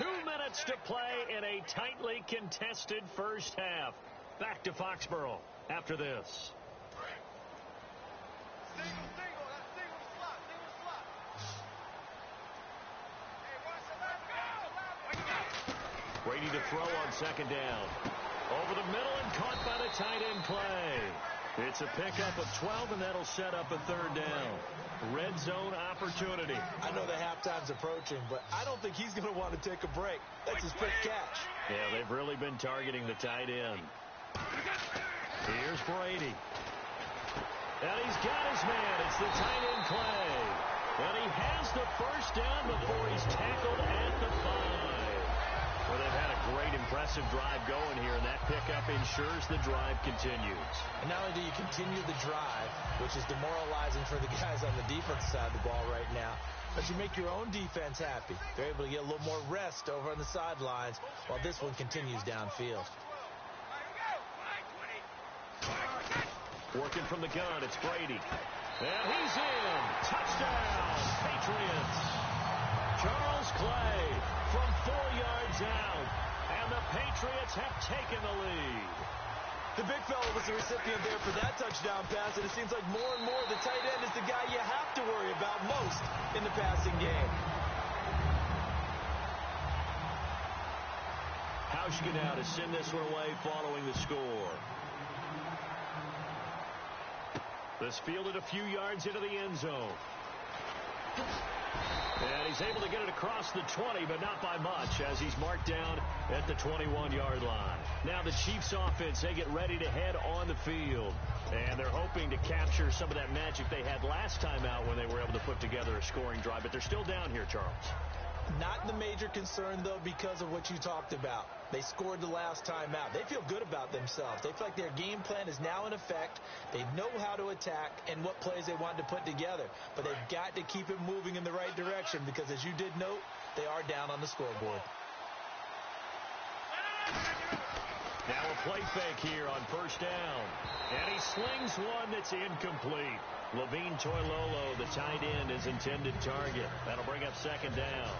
2 minutes to play in a tightly contested first half. Back to Foxborough after this. Brady to throw on second down. Over the middle and caught by the tight end Clay. It's a pickup of 12, and that'll set up a third down. Red zone opportunity. I know the halftime's approaching, but I don't think he's going to want to take a break. That's his quick catch. Yeah, they've really been targeting the tight end. Here's Brady. And he's got his man. It's the tight end Clay. And he has the first down before he's tackled at the 5. Well, they've had a great, impressive drive going here, and that pickup ensures the drive continues. And not only do you continue the drive, which is demoralizing for the guys on the defense side of the ball right now, but you make your own defense happy. They're able to get a little more rest over on the sidelines while this one continues downfield. Working from the gun, it's Brady. And he's in. Touchdown, Patriots. Charles Clay from 4 yards out. And the Patriots have taken the lead. The big fella was the recipient there for that touchdown pass, and it seems like more and more the tight end is the guy you have to worry about most in the passing game. Hauschka now to send this one away following the score. This fielded a few yards into the end zone. And he's able to get it across the 20, but not by much, as he's marked down at the 21-yard line. Now the Chiefs offense, they get ready to head on the field. And they're hoping to capture some of that magic they had last time out when they were able to put together a scoring drive. But they're still down here, Charles. Not the major concern, though, because of what you talked about. They scored the last time out. They feel good about themselves. They feel like their game plan is now in effect. They know how to attack and what plays they want to put together. But they've got to keep it moving in the right direction because, as you did note, they are down on the scoreboard. Now a play fake here on first down. And he slings one that's incomplete. Levine Toilolo, the tight end, is intended target. That'll bring up second down.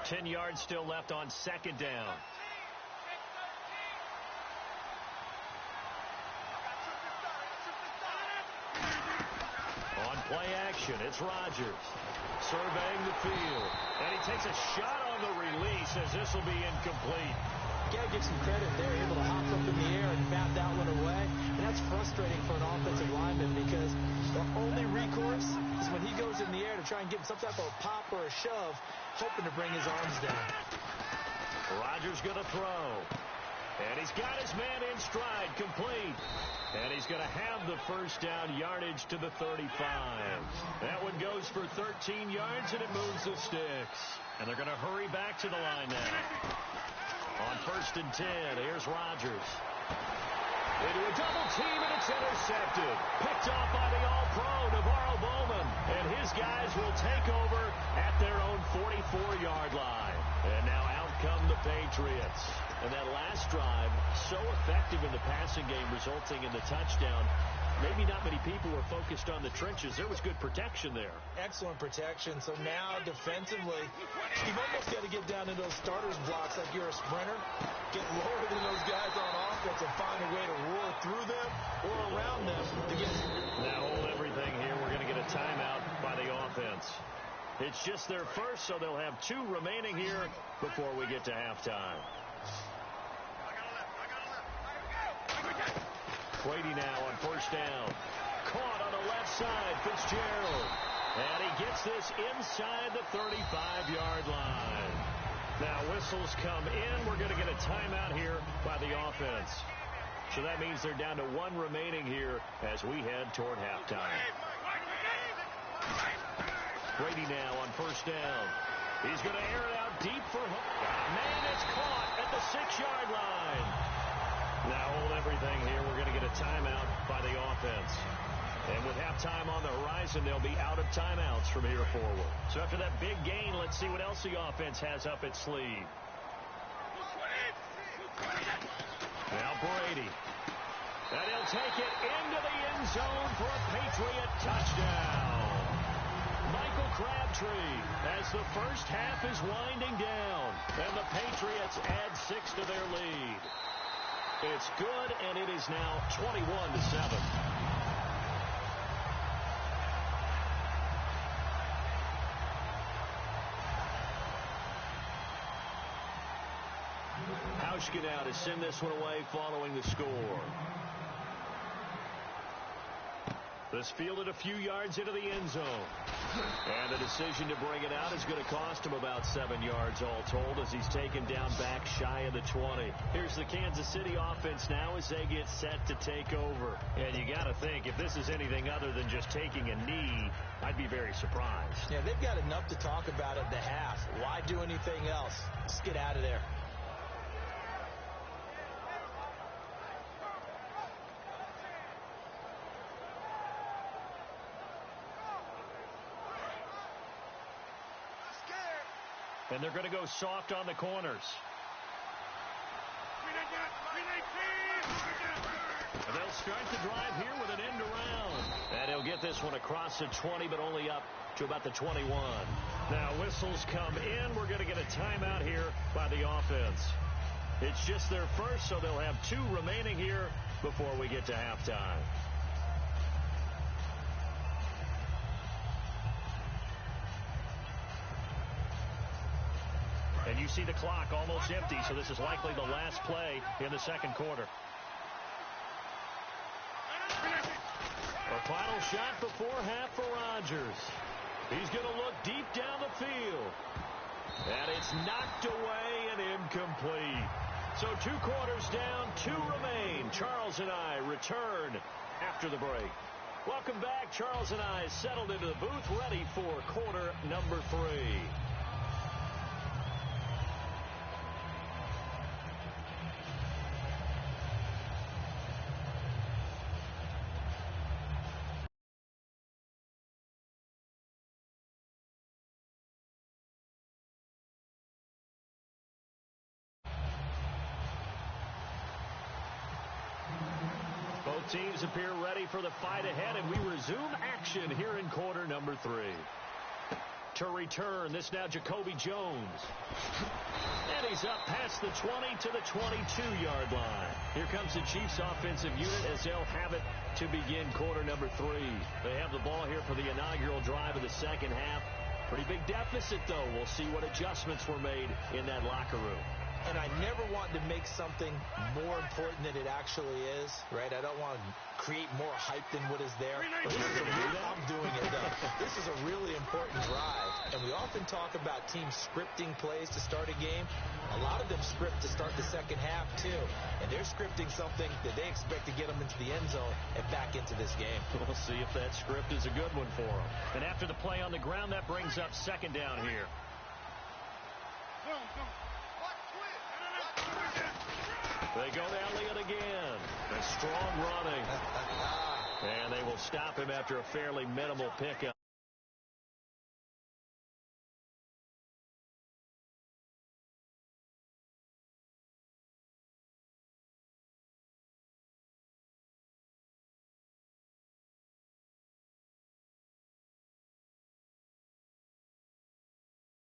Ten yards still left on second down. On play action, it's Rodgers surveying the field. And he takes a shot on the release as this will be incomplete. Got to give some credit. They're able to hop up in the air and bat that one away. And that's frustrating for an offensive lineman because the only recourse is when he goes in the air to try and get some type of pop or a shove, hoping to bring his arms down. Rodgers going to throw. And he's got his man in stride, complete. And he's going to have the first down, yardage to the 35. That one goes for 13 yards, and it moves the sticks. And they're going to hurry back to the line now. On first and 10, here's Rodgers. Into a double team, and it's intercepted. Picked off by the All-Pro, Navarro Bowman. And his guys will take over at their own 44-yard line. And now out come the Patriots. And that last drive, so effective in the passing game, resulting in the touchdown. Maybe not many people were focused on the trenches. There was good protection there. Excellent protection. So now, defensively, you've almost got to get down to those starters blocks like you're a sprinter. Get lower than those guys on offense and find a way to roar through them or around them to get. Now hold everything here. We're going to get a timeout by the offense. It's just their first, so they'll have 2 remaining here before we get to halftime. Brady now on first down. Caught on the left side, Fitzgerald. And he gets this inside the 35-yard line. Now whistles come in. We're going to get a timeout here by the offense. So that means they're down to 1 remaining here as we head toward halftime. Brady now on first down. He's going to air it out deep for Hook. Man, it's caught at the 6-yard line. Now hold everything here. We're going to get a timeout by the offense. And with halftime on the horizon, they'll be out of timeouts from here forward. So after that big gain, let's see what else the offense has up its sleeve. Now Brady. And he'll take it into the end zone for a Patriot touchdown. Michael Crabtree as the first half is winding down. And the Patriots add 6 to their lead. It's good, and it is now 21-7. Hauschka now to send this one away following the score. This fielded a few yards into the end zone. And the decision to bring it out is going to cost him about 7 yards all told as he's taken down back shy of the 20. Here's the Kansas City offense now as they get set to take over. And you got to think, if this is anything other than just taking a knee, I'd be very surprised. Yeah, they've got enough to talk about at the half. Why do anything else? Just get out of there. And they're going to go soft on the corners. And they'll start the drive here with an end around. And he'll get this one across the 20, but only up to about the 21. Now whistles come in. We're going to get a timeout here by the offense. It's just their first, so they'll have 2 remaining here before we get to halftime. And you see the clock almost empty, so this is likely the last play in the second quarter. A final shot before half for Rodgers. He's going to look deep down the field. And it's knocked away and incomplete. So 2 quarters down, 2 remain. Charles and I return after the break. Welcome back. Charles and I settled into the booth, ready for quarter number 3. Both teams appear ready for the fight ahead, and we resume action here in quarter number 3. To return, this now Jacoby Jones. And he's up past the 20 to the 22-yard line. Here comes the Chiefs offensive unit as they'll have it to begin quarter number 3. They have the ball here for the inaugural drive of the second half. Pretty big deficit, though. We'll see what adjustments were made in that locker room. And I never want to make something more important than it actually is, right? I don't want to create more hype than what is there. But I'm doing it, though. This is a really important drive, and we often talk about teams scripting plays to start a game. A lot of them script to start the second half, too. And they're scripting something that they expect to get them into the end zone and back into this game. We'll see if that script is a good one for them. And after the play on the ground, that brings up second down here. They go to Elliott again. A strong running. And they will stop him after a fairly minimal pickup.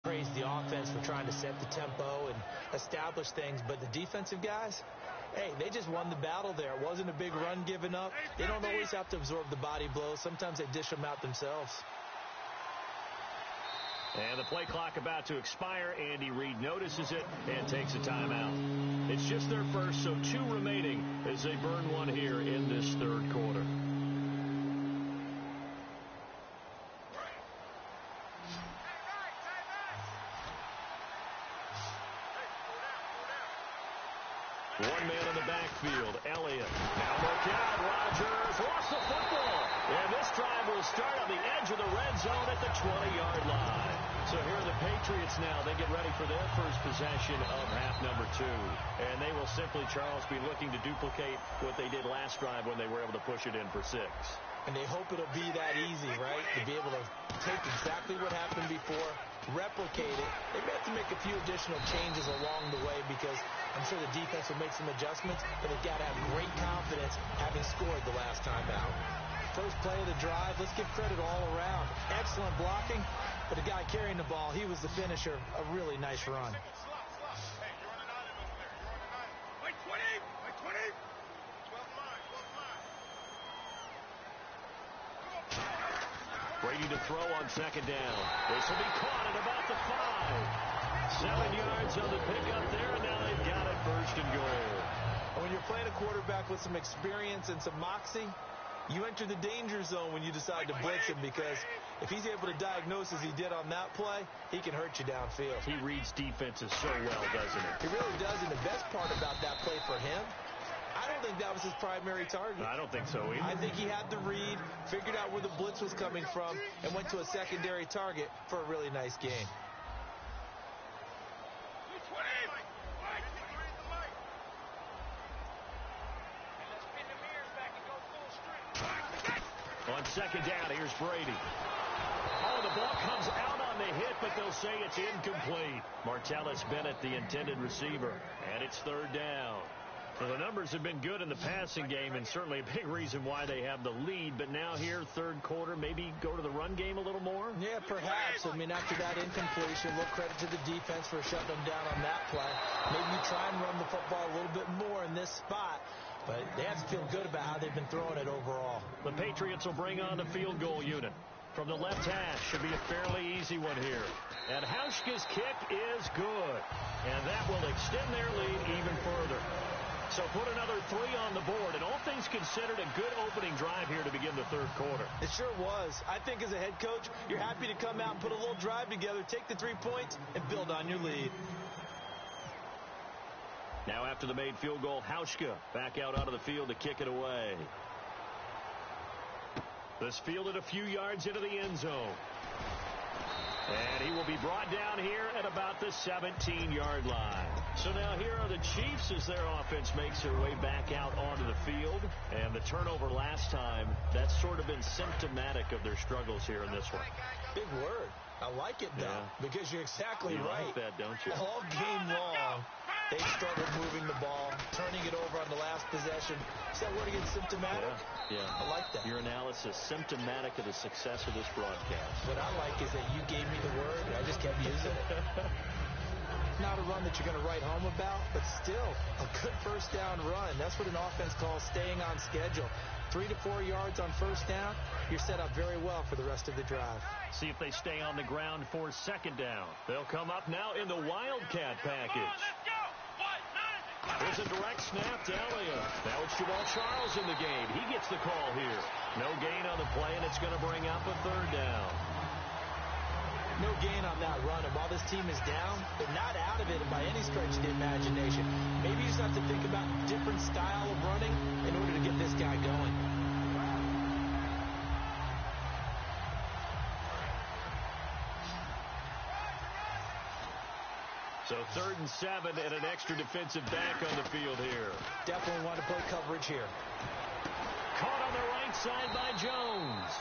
Praise the offense for trying to set the tempo and establish things, but the defensive guys, hey, they just won the battle there. It wasn't a big run given up. They don't always have to absorb the body blows. Sometimes they dish them out themselves. And the play clock about to expire. Andy Reid notices it and takes a timeout. It's just their first, so 2 remaining as they burn one here in this third quarter. One man in the backfield, Elliott. Now look out, Rodgers lost the football. And this drive will start on the edge of the red zone at the 20-yard line. So here are the Patriots now. They get ready for their first possession of half number 2. And they will simply, Charles, be looking to duplicate what they did last drive when they were able to push it in for 6. And they hope it'll be that easy, right? To be able to take exactly what happened before, replicate it. They may have to make a few additional changes along the way because I'm sure the defense will make some adjustments, but they've got to have great confidence having scored the last time out. First play of the drive, let's give credit all around. Excellent blocking, but the guy carrying the ball, he was the finisher. A really nice run. Brady to throw on second down. This will be caught at about the 5. 7 yards on the pickup there, and now they've got it first and goal. When you're playing a quarterback with some experience and some moxie, you enter the danger zone when you decide to blitz him because if he's able to diagnose as he did on that play, he can hurt you downfield. He reads defenses so well, doesn't he? He really does, and the best part about that play for him, I don't think that was his primary target. I don't think so either. I think he had the read, figured out where the blitz was coming from, and went to a secondary target for a really nice game. On second down, here's Brady. Oh, the ball comes out on the hit, but they'll say it's incomplete. Martellus Bennett, the intended receiver, and it's third down. Well, the numbers have been good in the passing game, and certainly a big reason why they have the lead. But now here, third quarter, maybe go to the run game a little more? Yeah, perhaps. I mean, after that incompletion, look credit to the defense for shutting them down on that play. Maybe you try and run the football a little bit more in this spot. But they have to feel good about how they've been throwing it overall. The Patriots will bring on the field goal unit. From the left hash, should be a fairly easy one here. And Hauschka's kick is good. And that will extend their lead even further. So put another 3 on the board, and all things considered, a good opening drive here to begin the third quarter. It sure was. I think as a head coach, you're happy to come out and put a little drive together, take the 3 points, and build on your lead. Now after the made field goal, Hauschka back out onto the field to kick it away. This fielded a few yards into the end zone. And he will be brought down here at about the 17-yard line. So now here are the Chiefs as their offense makes their way back out onto the field. And the turnover last time, that's sort of been symptomatic of their struggles here in this one. Big word. I like it, though, because you're exactly right. You like that, don't you? All game long, they struggled moving the ball, turning it over on the last possession. Is that word again, symptomatic? Yeah. I like that. Your analysis, symptomatic of the success of this broadcast. What I like is that you gave me the word, and I just kept using it. Not a run that you're going to write home about, but still a good first down run. That's what an offense calls staying on schedule. 3 to 4 yards on first down, you're set up very well for the rest of the drive. See if they stay on the ground for second down. They'll come up now in the Wildcat package. There's a direct snap to Elliott. Now it's Jamal Charles in the game. He gets the call here. No gain on the play, and it's going to bring up a third down. No gain on that run, and while this team is down, they're not out of it by any stretch of the imagination. Maybe you just have to think about different style of running in order to get this guy going. So 3rd and 7 and an extra defensive back on the field here. Definitely want to play coverage here. Caught on the right side by Jones.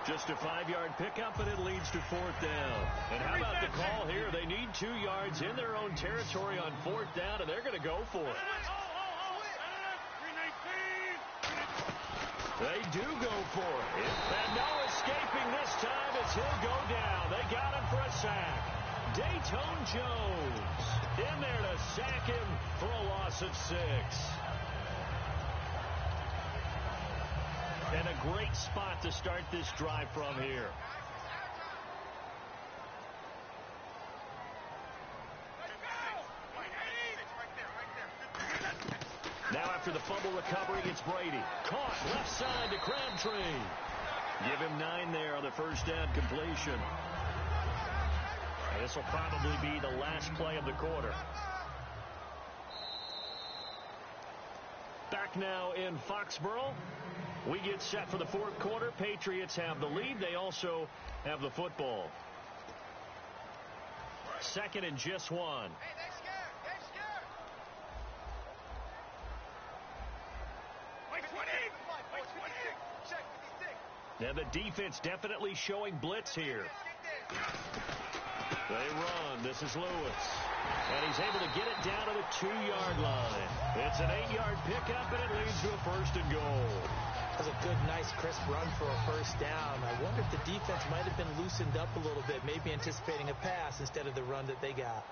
Just a 5-yard pickup, and it leads to 4th down. And how about the call here? They need 2 yards in their own territory on 4th down, and they're going to go for it. They do go for it. And no escaping this time as he'll go down. They got him for a sack. Dayton Jones in there to sack him for a loss of 6. And a great spot to start this drive from here. Now after the fumble recovery, it's Brady. Caught left side to Crabtree. Give him 9 there on the first down completion. And this will probably be the last play of the quarter. Back now in Foxborough. We get set for the 4th quarter. Patriots have the lead. They also have the football. 2nd and just 1. Hey, they scared. They scared. Wait, 20. Wait, 26. Check 56. And the defense definitely showing blitz here. They run. This is Lewis. And he's able to get it down to the 2-yard line. It's an 8-yard pickup, and it leads to a 1st and goal. That was a good, nice, crisp run for a 1st down. I wonder if the defense might have been loosened up a little bit, maybe anticipating a pass instead of the run that they got.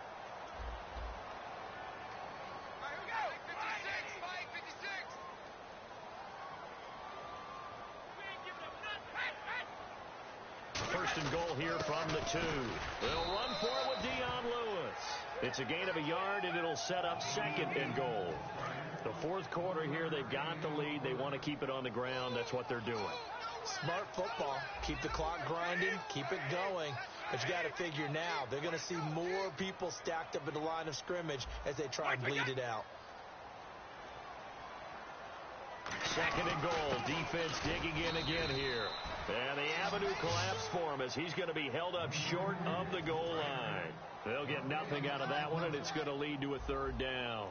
First and goal here from the 2. They'll run for it with Dion Lewis. It's a gain of a yard, and it'll set up 2nd and goal. The 4th quarter here, they've got the lead. They want to keep it on the ground. That's what they're doing. Smart football. Keep the clock grinding. Keep it going. But you got to figure now, they're going to see more people stacked up at the line of scrimmage as they try and bleed it out. 2nd and goal. Defense digging in again here. And the avenue collapsed for him as he's going to be held up short of the goal line. They'll get nothing out of that one, and it's going to lead to a 3rd down.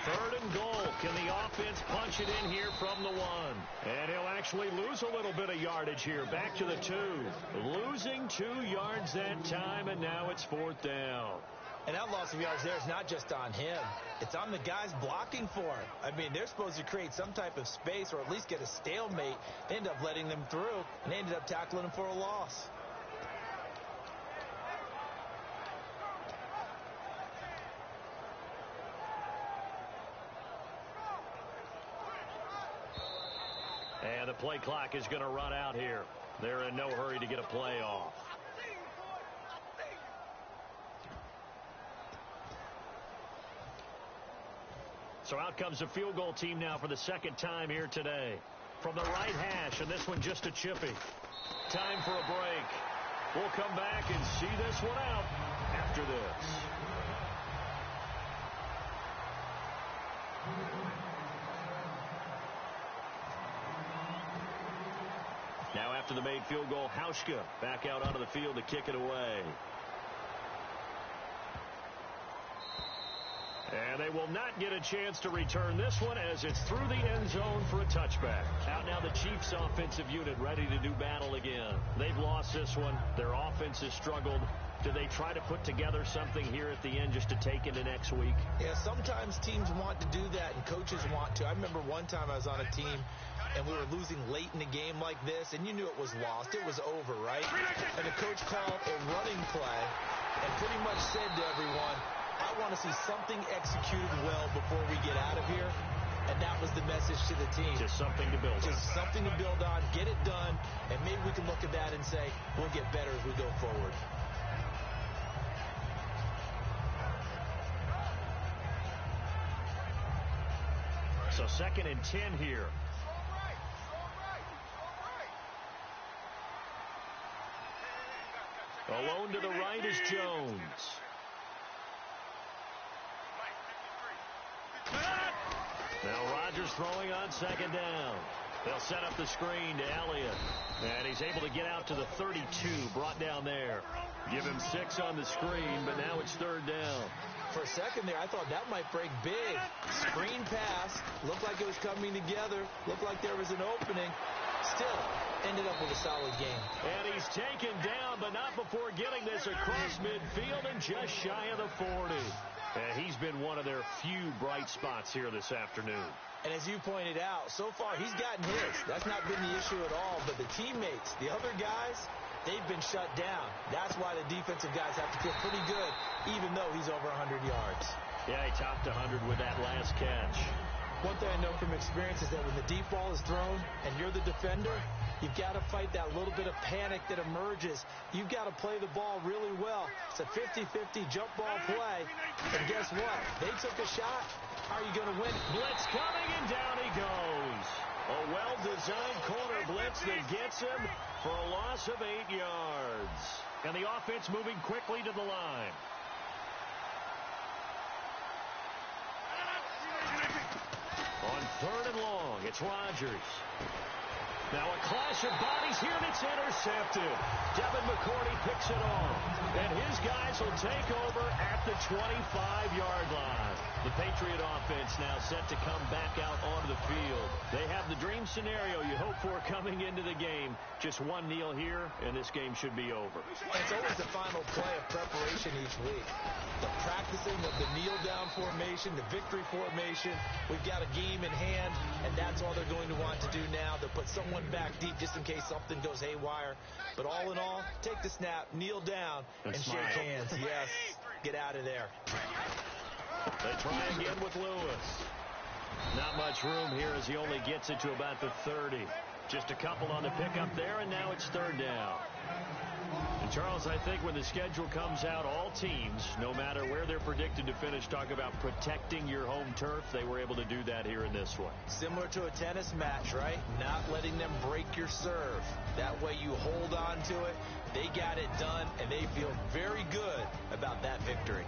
Third and goal. Can the offense punch it in here from the 1? And he'll actually lose a little bit of yardage here. Back to the 2. Losing 2 yards that time, and now it's 4th down. And that loss of yards there is not just on him. It's on the guys blocking for him. I mean, they're supposed to create some type of space or at least get a stalemate. They end up letting them through, and they ended up tackling him for a loss. And the play clock is going to run out here. They're in no hurry to get a play off. So out comes the field goal team now for the 2nd time here today. From the right hash, and this one just a chippy. Time for a break. We'll come back and see this one out after this. Now after the made field goal, Hauschka back out onto the field to kick it away. And they will not get a chance to return this one as it's through the end zone for a touchback. Out now the Chiefs offensive unit ready to do battle again. They've lost this one. Their offense has struggled. Do they try to put together something here at the end just to take into next week? Yeah, sometimes teams want to do that and coaches want to. I remember one time I was on a team and we were losing late in a game like this, and you knew it was lost. It was over, right? And the coach called a running play and pretty much said to everyone, I want to see something executed well before we get out of here. And that was the message to the team. Just something to build on. Just something to build on, get it done, and maybe we can look at that and say, we'll get better as we go forward. So 2nd and 10 here. Alone to the right is Jones. Now Rodgers throwing on 2nd down. They'll set up the screen to Elliott. And he's able to get out to the 32, brought down there. Give him 6 on the screen, but now it's 3rd down. For a second there, I thought that might break big. Screen pass. Looked like it was coming together. Looked like there was an opening. Still, ended up with a solid game. And he's taken down, but not before getting this across midfield and just shy of the 40. And he's been one of their few bright spots here this afternoon. And as you pointed out, so far he's gotten his. That's not been the issue at all. But the teammates, the other guys, they've been shut down. That's why the defensive guys have to feel pretty good, even though he's over 100 yards. Yeah, he topped 100 with that last catch. One thing I know from experience is that when the deep ball is thrown and you're the defender, you've got to fight that little bit of panic that emerges. You've got to play the ball really well. It's a 50-50 jump ball play. And guess what? They took a shot. How are you going to win? Blitz coming, and down he goes. A well-designed corner blitz that gets him for a loss of 8 yards. And the offense moving quickly to the line. On 3rd and long, it's Rodgers. Now a clash of bodies here, and it's intercepted. Devin McCourty picks it off, and his guys will take over at the 25-yard line. The Patriot offense now set to come back out onto the field. They have the dream scenario you hope for coming into the game. Just one kneel here, and this game should be over. It's always the final play of preparation each week. The practicing of the kneel-down formation, the victory formation. We've got a game in hand, and that's all they're going to want to do now. They'll put someone back deep just in case something goes haywire. But all in all, take the snap, kneel down, and shake hands. Yes, get out of there. They try again with Lewis. Not much room here as he only gets it to about the 30. Just a couple on the pickup there, and now it's third down. And Charles, I think when the schedule comes out, all teams, no matter where they're predicted to finish, talk about protecting your home turf. They were able to do that here in this one. Similar to a tennis match, right? Not letting them break your serve. That way you hold on to it. They got it done, and they feel very good about that victory.